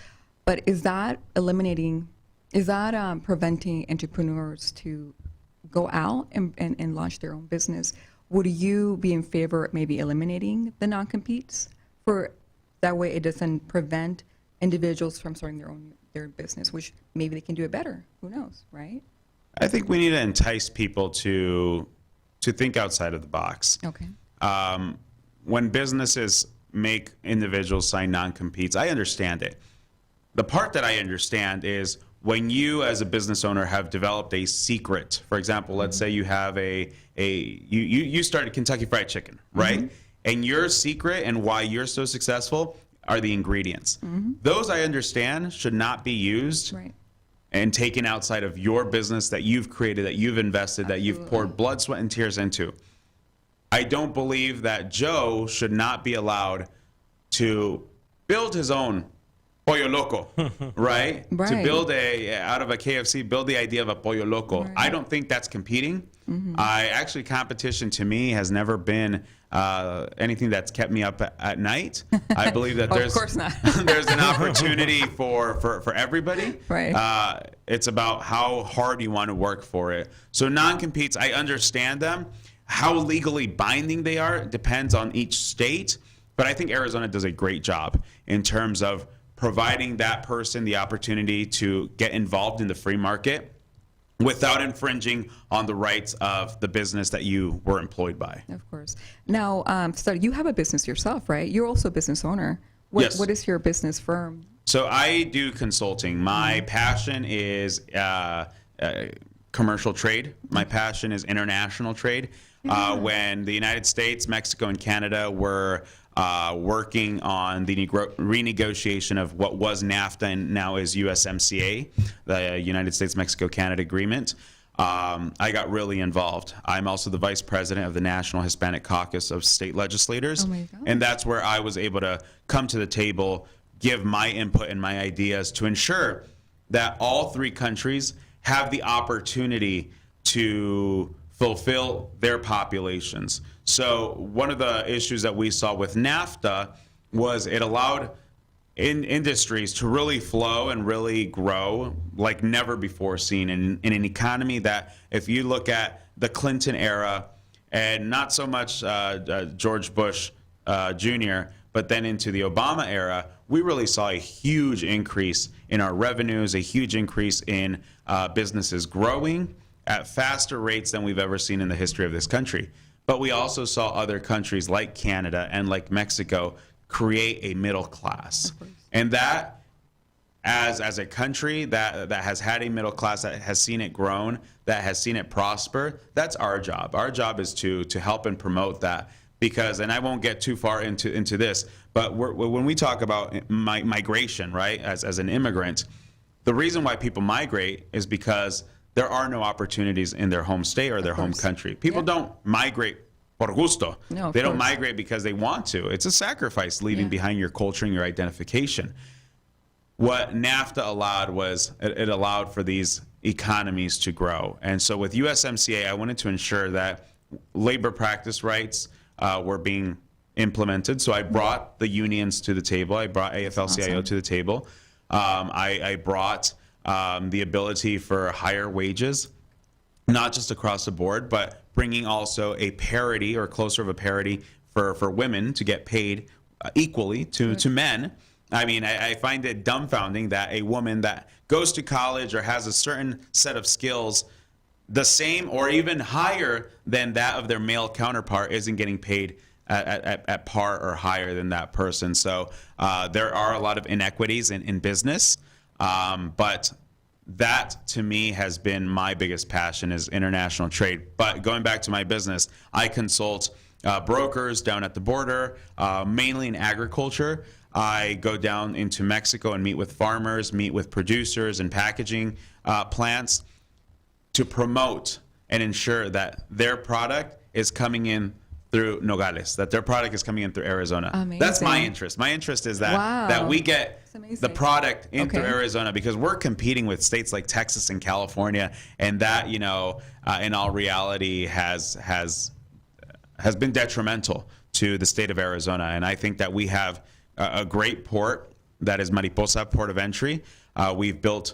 But is that preventing entrepreneurs to go out and launch their own business? Would you be in favor of maybe eliminating the non-competes for that way it doesn't prevent individuals from starting their business, which maybe they can do it better. Who knows, right? I think we need to entice people to think outside of the box. Okay. When businesses make individuals sign non-competes, I understand it. The part that I understand is when you as a business owner have developed a secret. For example, let's say you have you started Kentucky Fried Chicken, right? Mm-hmm. And your secret and why you're so successful are the ingredients. Mm-hmm. Those I understand should not be used and taken outside of your business that you've created, that you've invested, that you've poured blood, sweat, and tears into. I don't believe that Joe should not be allowed to build his own Pollo Loco, right? To build out of a KFC, build the idea of a Pollo Loco. Right. I don't think that's competing. Mm-hmm. Competition to me has never been anything that's kept me up at night. I believe that of course not. there's an opportunity for everybody. Right. It's about how hard you want to work for it. So non-competes, I understand them. How legally binding they are depends on each state. But I think Arizona does a great job in terms of providing that person the opportunity to get involved in the free market without infringing on the rights of the business that you were employed by. Of course. Now, so you have a business yourself, right? You're also a business owner. Yes. What is your business firm? So I do consulting. My passion is commercial trade. My passion is international trade. When the United States, Mexico, and Canada were working on the renegotiation of what was NAFTA and now is USMCA, the United States-Mexico-Canada Agreement, I got really involved. I'm also the vice president of the National Hispanic Caucus of State Legislators. Oh my God. And that's where I was able to come to the table, give my input and my ideas to ensure that all three countries have the opportunity to fulfill their populations. So one of the issues that we saw with NAFTA was it allowed industries to really flow and really grow like never before seen in an economy that, if you look at the Clinton era and not so much George Bush Jr., but then into the Obama era, we really saw a huge increase in our revenues, a huge increase in businesses growing at faster rates than we've ever seen in the history of this country. But we also saw other countries like Canada and like Mexico create a middle class. And that, as a country that has had a middle class, that has seen it grown, that has seen it prosper, that's our job. Our job is to help and promote that. Because, and I won't get too far into this, but when we talk about migration, right, as an immigrant, the reason why people migrate is because there are no opportunities in their home state or their home country. People don't migrate por gusto. No, they don't migrate because they want to. It's a sacrifice leaving behind your culture and your identification. What NAFTA allowed was it allowed for these economies to grow. And so with USMCA, I wanted to ensure that labor practice rights were being implemented. So I brought the unions to the table. I brought AFL-CIO to the table. I brought the ability for higher wages, not just across the board, but bringing also a parity or closer of a parity for women to get paid equally to men. I mean, I find it dumbfounding that a woman that goes to college or has a certain set of skills the same or even higher than that of their male counterpart isn't getting paid at par or higher than that person. So there are a lot of inequities in business. But that, to me, has been my biggest passion, is international trade. But going back to my business, I consult brokers down at the border, mainly in agriculture. I go down into Mexico and meet with farmers, meet with producers and packaging plants to promote and ensure that their product is coming in through Nogales, that their product is coming in through Arizona. Amazing. That's my interest. My interest is that Wow. that we get amazing. the product in through Okay. Arizona, because we're competing with states like Texas and California, and that, you know, in all reality has been detrimental to the state of Arizona. And I think that we have a great port that is Mariposa, port of entry. We've built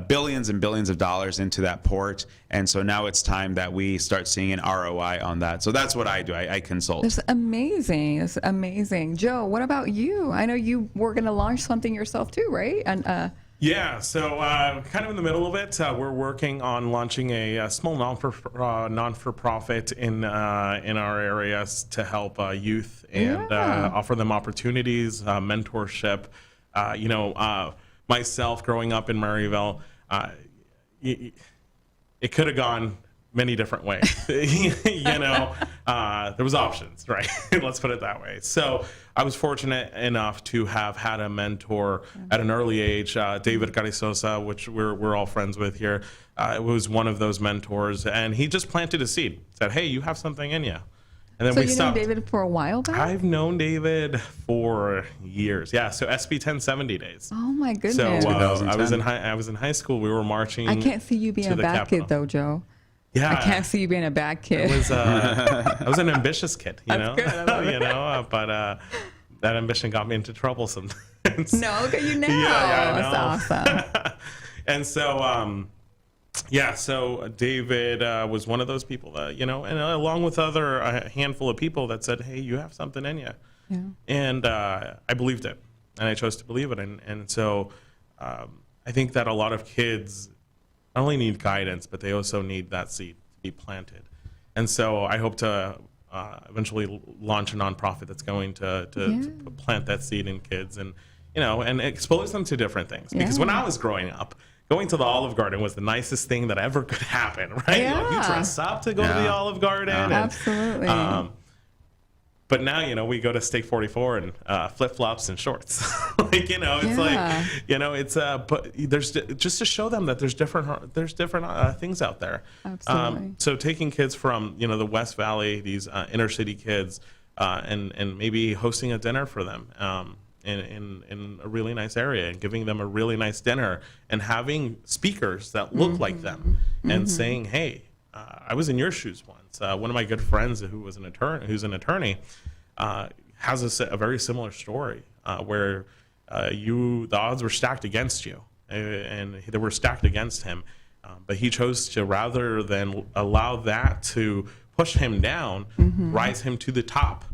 billions and billions of dollars into that port, and so now it's time that we start seeing an ROI on that. So that's what I do. I consult. That's amazing. That's amazing. Joe, what about you? I know you were going to launch something yourself too, right? And Yeah, so kind of in the middle of it, we're working on launching a small non-for-profit in our areas to help youth and Yeah. offer them opportunities, mentorship. Myself growing up in Maryville, it could have gone many different ways. There was options, right? Let's put it that way. So I was fortunate enough to have had a mentor at an early age, David Carizosa, which we're all friends with here. Was one of those mentors, and he just planted a seed. Said, "Hey, you have something in you." And then so we you stopped. knew David for a while back? I've known David for years. Yeah, so SB 1070 days. Oh my goodness. So I 2010. was in high school. We were marching. I can't see you being to a the bad Capitol. kid though, Joe. Yeah, I can't see you being a bad kid. I was an ambitious kid, you know. That's good, I love it. But that ambition got me into trouble sometimes. No, look at you now. Yeah, I know. That's awesome. And so, so David was one of those people that, and along with a handful of people that said, "Hey, you have something in you." Yeah. And I believed it, and I chose to believe it. And so I think that a lot of kids not only need guidance, but they also need that seed to be planted. And so I hope to eventually launch a nonprofit that's going to plant that seed in kids and expose them to different things. Because when I was growing up, going to the Olive Garden was the nicest thing that ever could happen, right? Yeah. Like, you dress up to go to the Olive Garden. And, Absolutely. but now, we go to Steak 44 and flip-flops and shorts. But there's just to show them that there's different things out there. Absolutely. So taking kids from, the West Valley, these inner city kids, and maybe hosting a dinner for them in a really nice area and giving them a really nice dinner and having speakers that look like them and saying, "Hey, I was in your shoes once." One of my good friends who's an attorney, has a very similar story where the odds were stacked against you, and they were stacked against him, but he chose to, rather than allow that to push him down, rise him to the top,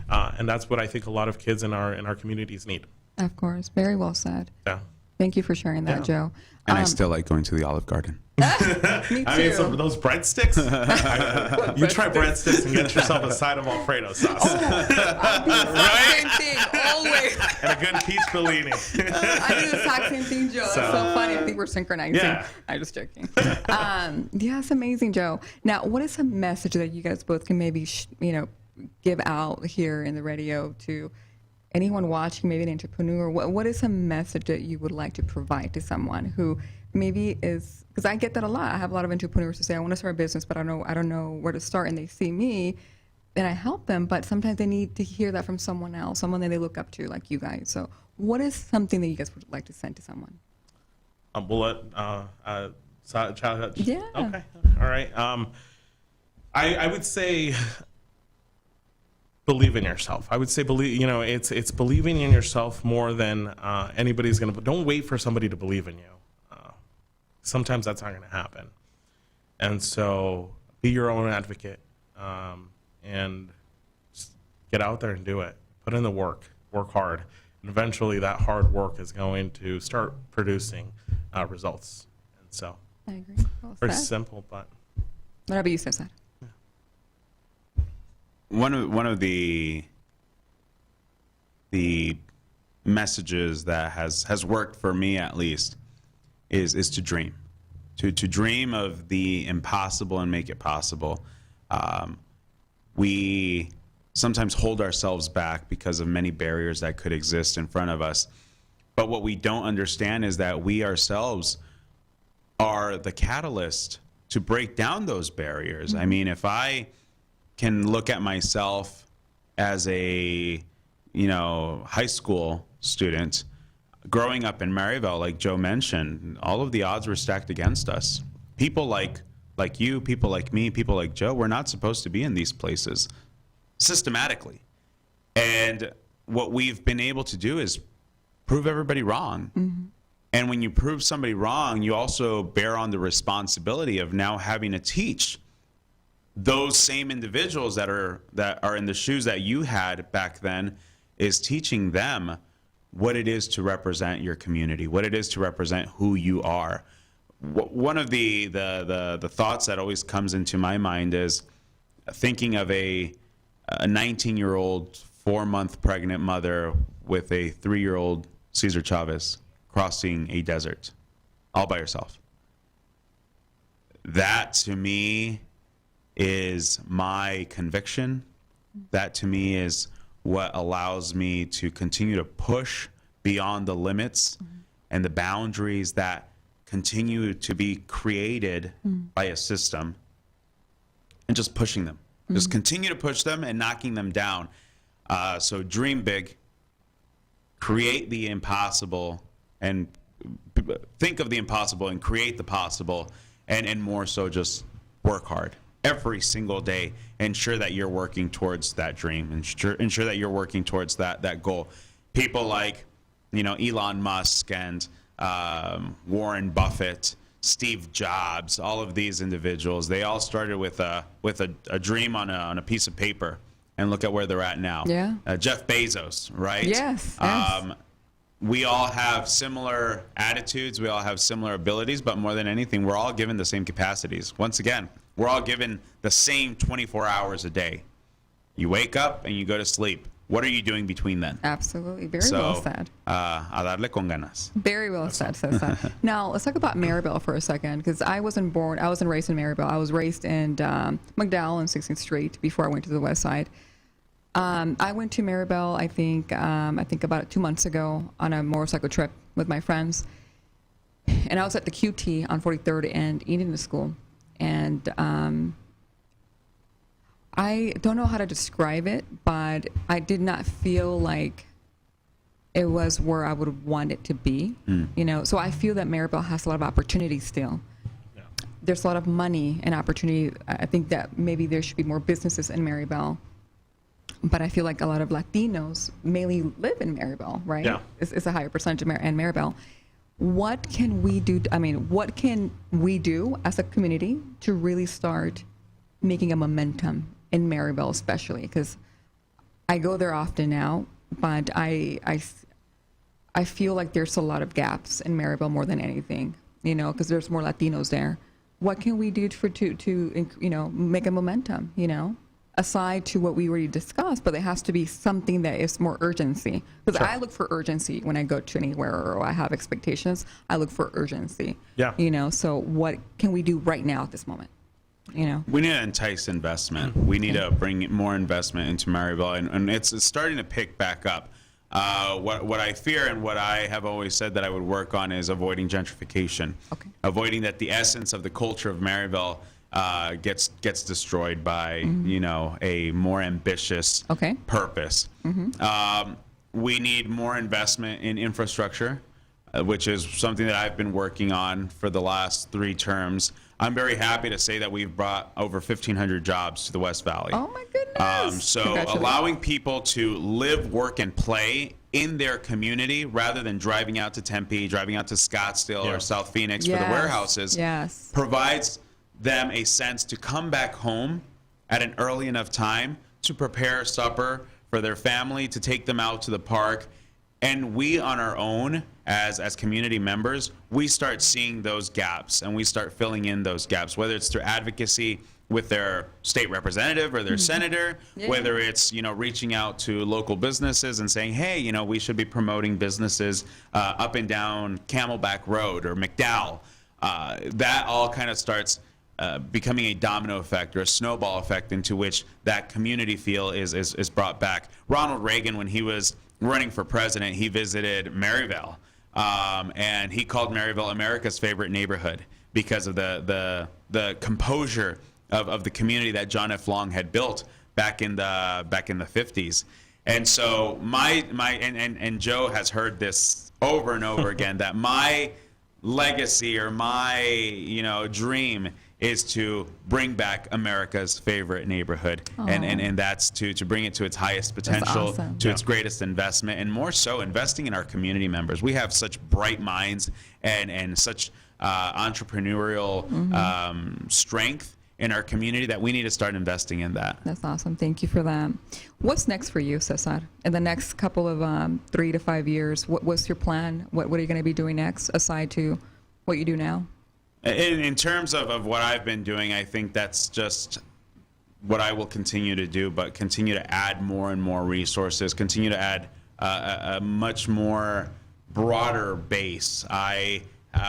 and that's what I think a lot of kids in our communities need. Of course. Very well said. Yeah. Thank you for sharing that, Joe. And I still like going to the Olive Garden. Me too. I mean, those breadsticks. You try breadsticks and get yourself a side of Alfredo sauce. Same thing, always. And a good peach Bellini. I do the exact same thing, Joe. That's so funny. I think we're synchronizing. Yeah. I'm just joking. It's amazing, Joe. Now, what is a message that you guys both can maybe, give out here in the radio to anyone watching, maybe an entrepreneur? What is a message that you would like to provide to someone who maybe is, because I get that a lot. I have a lot of entrepreneurs who say, "I want to start a business, but I don't know where to start," and they see me and I help them, but sometimes they need to hear that from someone else, someone that they look up to, like you guys. So what is something that you guys would like to send to someone? We'll let Yeah. Okay. All right. I would say believe in yourself. I would say it's believing in yourself more than anybody's going to. Don't wait for somebody to believe in you. Sometimes that's not going to happen. And so be your own advocate, and just get out there and do it. Put in the work hard. And eventually that hard work is going to start producing results. And so I agree. Well very said. simple, but What about you, Cesar? One of the messages that has worked for me, at least, is to dream, to dream of the impossible and make it possible. We sometimes hold ourselves back because of many barriers that could exist in front of us. But what we don't understand is that we ourselves are the catalyst to break down those barriers. I mean, if I can look at myself as a, high school student growing up in Maryville, like Joe mentioned, all of the odds were stacked against us. People like you, people like me, people like Joe, we're not supposed to be in these places systematically. And what we've been able to do is prove everybody wrong. And when you prove somebody wrong, you also bear on the responsibility of now having to teach those same individuals that are in the shoes that you had back then, is teaching them what it is to represent your community, what it is to represent who you are. One of the thoughts that always comes into my mind is thinking of a 19-year-old, 4-month pregnant mother with a 3-year-old Cesar Chavez crossing a desert all by herself. That to me is my conviction. That to me is what allows me to continue to push beyond the limits and the boundaries that continue to be created by a system, and just pushing them. Just continue to push them and knocking them down. So dream big, create the impossible, and think of the impossible and create the possible, and more so just work hard every single day. Ensure that you're working towards that dream, ensure that you're working towards that goal. People like, Elon Musk and Warren Buffett, Steve Jobs, all of these individuals, they all started with a dream on a piece of paper, and look at where they're at now. Yeah. Jeff Bezos, right? Yes. We all have similar attitudes, we all have similar abilities, but more than anything, we're all given the same capacities. Once again, we're all given the same 24 hours a day. You wake up and you go to sleep. What are you doing between then? Absolutely. Very well said. A darle con ganas. Very well said, Cesar. Now, let's talk about Maryville for a second, because I wasn't raised in Maryville. I was raised in McDowell and 16th Street before I went to the West Side. I went to Maryville, I think about 2 months ago on a motorcycle trip with my friends. And I was at the QT on 43rd and Indian School. And I don't know how to describe it, but I did not feel like it was where I would want it to be. So I feel that Maryville has a lot of opportunity still. Yeah. There's a lot of money and opportunity. I think that maybe there should be more businesses in Maryville. But I feel like a lot of Latinos mainly live in Maryville, right? Yeah. It's a higher percentage in Maryville. What can we do? What can we do as a community to really start making a momentum in Maryville, especially? Because I go there often now, but I feel like there's a lot of gaps in Maryville more than anything, because there's more Latinos there. What can we do to make a momentum, aside to what we already discussed, but there has to be something that is more urgency. Because I look for urgency when I go to anywhere or I have expectations. I look for urgency. Yeah. So what can we do right now at this moment? We need to entice investment. We need to bring more investment into Maryville, and it's starting to pick back up. What I fear and what I have always said that I would work on is avoiding gentrification. Okay. Avoiding that the essence of the culture of Maryville gets destroyed by a more ambitious purpose. We need more investment in infrastructure, which is something that I've been working on for the last 3 terms. I'm very happy to say that we've brought over 1,500 jobs to the West Valley. Oh my goodness! So allowing people to live, work, and play in their community rather than driving out to Tempe, driving out to Scottsdale or South Phoenix for the warehouses provides them a sense to come back home at an early enough time to prepare supper for their family, to take them out to the park. And we on our own, as community members, we start seeing those gaps and we start filling in those gaps, whether it's through advocacy with their state representative or their senator, whether it's, reaching out to local businesses and saying, hey, we should be promoting businesses up and down Camelback Road or McDowell. That all kind of starts becoming a domino effect or a snowball effect into which that community feel is brought back. Ronald Reagan, when he was running for president, he visited Maryville, and he called Maryville America's favorite neighborhood. because of the composure of the community that John F. Long had built back in the 50s. And so and Joe has heard this over and over again, that my legacy or my dream is to bring back America's favorite neighborhood, and that's to bring it to its highest potential, to its greatest investment, and more so investing in our community members. We have such bright minds and such entrepreneurial strength in our community that we need to start investing in that. That's awesome. Thank you for that. What's next for you, Cesar? In the next couple of 3 to 5 years, what's your plan? What are you going to be doing next, aside to what you do now? In terms of what I've been doing, I think that's just what I will continue to do, but continue to add more and more resources, continue to add a much more broader base. I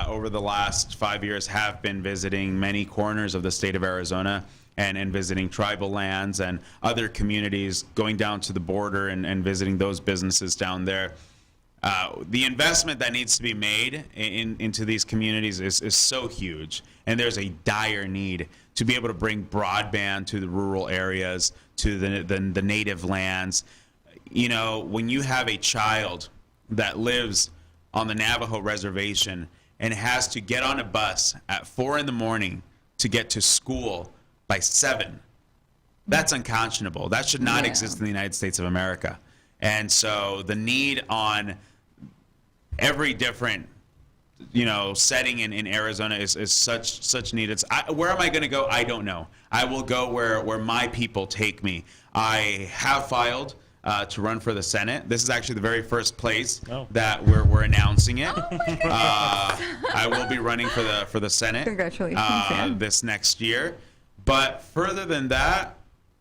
over the last 5 years have been visiting many corners of the state of Arizona and visiting tribal lands and other communities, going down to the border and visiting those businesses down there. The investment that needs to be made into these communities is so huge, and there's a dire need to be able to bring broadband to the rural areas, to the native lands. When you have a child that lives on the Navajo reservation and has to get on a bus at 4 a.m. to get to school by 7, that's unconscionable. That should not exist in the United States of America. And so the need on every different setting in Arizona is such need. Where am I going to go? I don't know. I will go where my people take me. I have filed to run for the Senate. This is actually the very first place that we're announcing it. I will be running for the Senate. Congratulations, this next year. But further than that,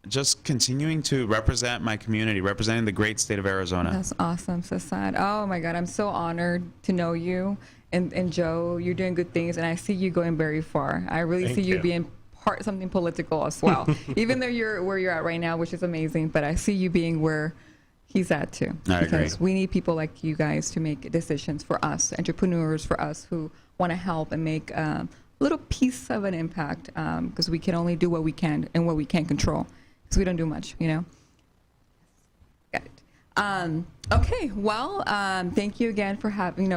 just continuing to represent my community, representing the great state of Arizona. That's awesome, Cesar. Oh my God, I'm so honored to know you. And Joe, you're doing good things, and I see you going very far. I really see you being part something political as well. Even though you're where you're at right now, which is amazing, but I see you being where he's at too. Because we need people like you guys to make decisions for us, entrepreneurs, for us who want to help and make a little piece of an impact, because we can only do what we can and what we can't control. Because we don't do much, Got it. Okay, well, thank you again for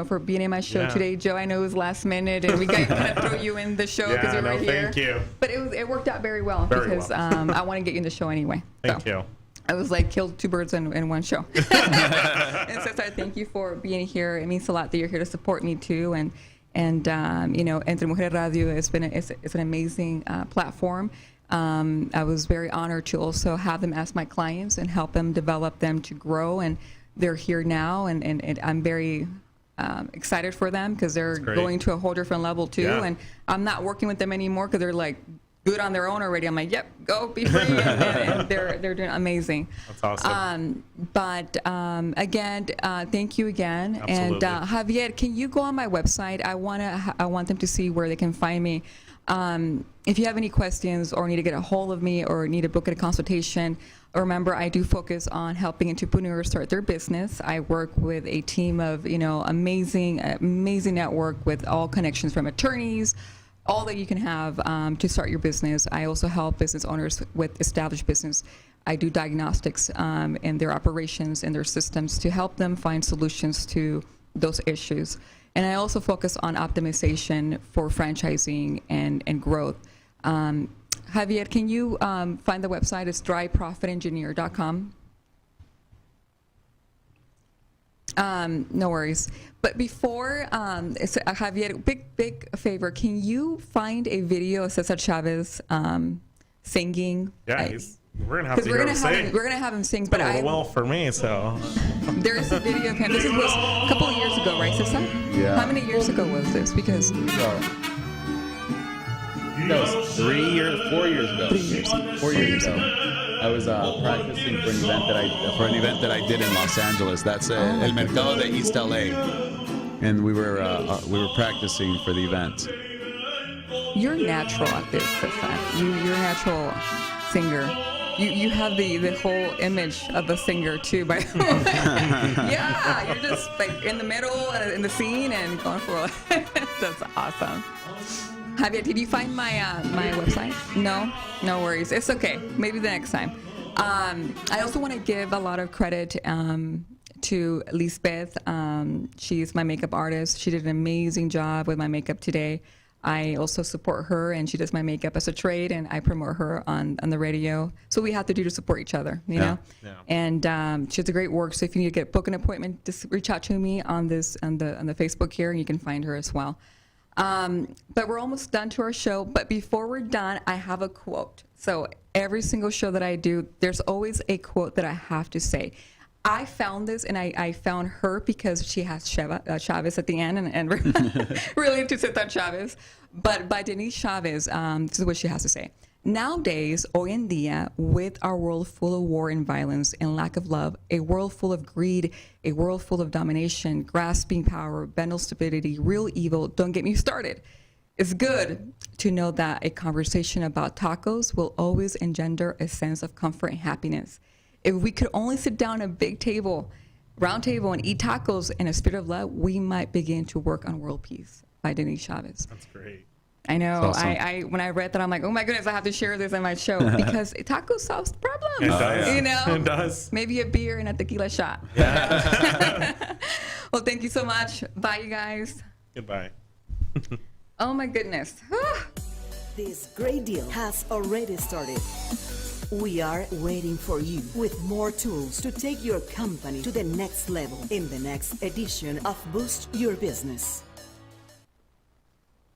for being in my show today, Joe. I know it was last minute, and we got to kind of throw you in the show because you were here. Thank you. But it worked out very well because I want to get you in the show anyway. Thank you. I was like, killed 2 birds in one show. And so thank you for being here. It means a lot that you're here to support me too. And Entre Mujeres Radio it's an amazing platform. I was very honored to also have them as my clients and help them develop them to grow. And they're here now, and I'm very excited for them because they're going to a whole different level too. Yeah. And I'm not working with them anymore because they're like good on their own already. I'm like, yep, go be free, and they're doing amazing. That's awesome. Again, thank you again. Absolutely. And Javier, can you go on my website? I want them to see where they can find me. If you have any questions or need to get a hold of me or need to book a consultation, remember I do focus on helping entrepreneurs start their business. I work with a team of amazing network with all connections from attorneys, all that you can have to start your business. I also help business owners with established business. I do diagnostics in their operations and their systems to help them find solutions to those issues. And I also focus on optimization for franchising and growth. Javier, can you find the website? It's dryprofitengineer.com. No worries. But before, Javier, big favor. Can you find a video of Cesar Chavez singing? Yeah, we're gonna have him sing. But well for me, so there's a video of him. This was a couple of years ago, right, Cesar? Yeah. How many years ago was this? Because that was 4 years ago. 3 years. 4 years ago. I was practicing for an event that I did in Los Angeles. That's El Mercado de East LA, and we were practicing for the event. You're natural at this, Cesar. You're a natural singer. You have the whole image of a singer too, by the way. Yeah, you're just like in the middle in the scene and going for it. That's awesome. Javier, did you find my my website? No worries. It's okay. Maybe the next time. I also want to give a lot of credit to Lisbeth. She's my makeup artist. She did an amazing job with my makeup today. I also support her, and she does my makeup as a trade, and I promote her on the radio. So we have to do to support each other, you know. Yeah. And she does a great work. So if you need to book an appointment, just reach out to me on the Facebook here, and you can find her as well. But we're almost done to our show. But before we're done, I have a quote. So every single show that I do, there's always a quote that I have to say. I found this, and I found her because she has Chavez at the end, and really to Cesar Chavez. But by Denise Chavez, this is what she has to say. Nowadays, hoy en día, with our world full of war and violence and lack of love, a world full of greed, a world full of domination, grasping power, mental stupidity, real evil, don't get me started. It's good to know that a conversation about tacos will always engender a sense of comfort and happiness. If we could only sit down at a big table, round table, and eat tacos in a spirit of love, we might begin to work on world peace. By Denise Chavez. That's great. I know. Awesome. I when I read that, I'm like, oh my goodness, I have to share this in my show because tacos solves the problem. It does. You know, It does. Maybe a beer and a tequila shot. Well, thank you so much. Bye, you guys. Goodbye. Oh my goodness. This great deal has already started. We are waiting for you with more tools to take your company to the next level in the next edition of Boost Your Business.